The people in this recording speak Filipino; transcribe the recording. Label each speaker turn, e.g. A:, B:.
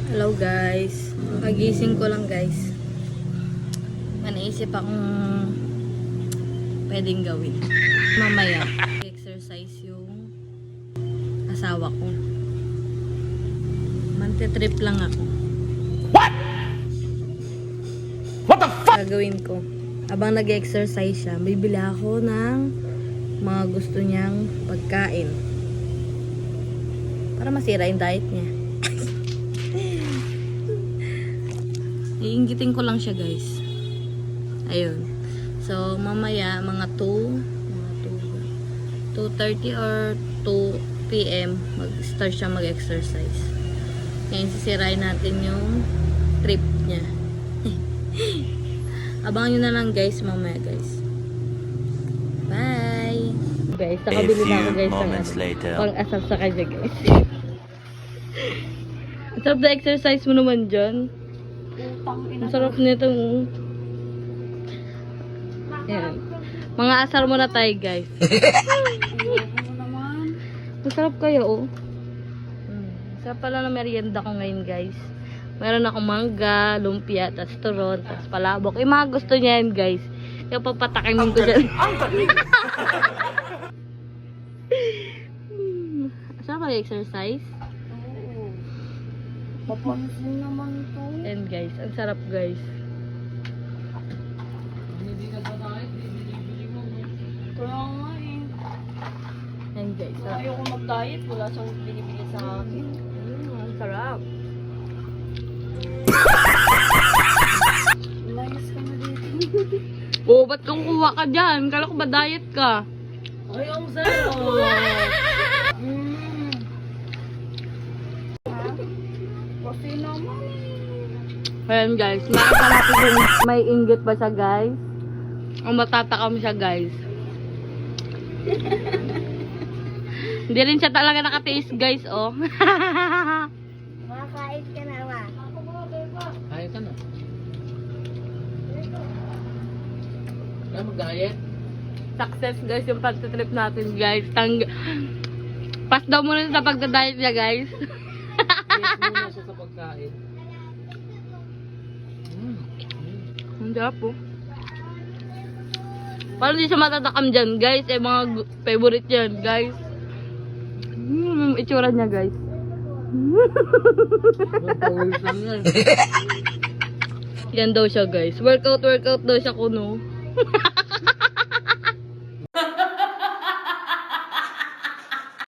A: Hello guys. Pagising ko lang guys. May naisip akong pwedeng gawin. Mamaya, exercise yung asawa ko. Mantetrip lang ako.
B: What? What the fuck?
A: Gagawin ko. Habang nag-exercise siya, bibili ako ng mga gusto niyang pagkain. Para masira yung diet niya. Iinggitin ko lang siya guys. Ayun. So, mamaya, mga 2:30 or 2 PM, mag-start siya mag-exercise. Ngayon, sisirain natin yung trip niya. Abangan nyo na lang guys, mamaya guys. Bye! Guys, nakabili na ako guys pang-asap sa kanya guys. Ang sarap na exercise mo naman dyan. Ang sarap nito. Ayan. Mga asar mo na tayo guys. Ang sarap kayo oh. Sarap pala na merienda ko ngayon guys. Meron akong mangga, lumpia, tas turon, tas palabok. Yung mga gusto niya yan guys. Yung papatakin ko dyan. Sarap ka exercise?
C: Oo. Papansin naman ito.
A: And guys, ang sarap guys.
C: Kaya nga eh.
A: And guys, sarap.
C: Ayoko mag-diet. Wala siyang binibigay sa akin.
A: Ang sarap.
C: Umayos ka na dito.
A: Oh, ba't kung kuha ka dyan? Kala ko ba diet ka?
C: Ay, ang sarap. Kasi naman
A: Ayan guys, makita natin kung may inggit ba siya guys. O matatakam siya guys. Hindi rin siya talaga nakatiis guys, oh.
C: makakait ka na ba?
D: Kaya ka na. Kaya mag-diet?
A: Success guys yung pagtitrip natin guys. Pass daw muna sa pagdadiet niya guys.
D: Yes muna siya sa pagkain.
A: Ang sarap po. Parang di siya matatakam dyan guys. Eh mga favorite yan guys. Itsura niya guys.
D: Mag-pawis lang yan.
A: Yan daw siya guys. Workout daw siya kuno.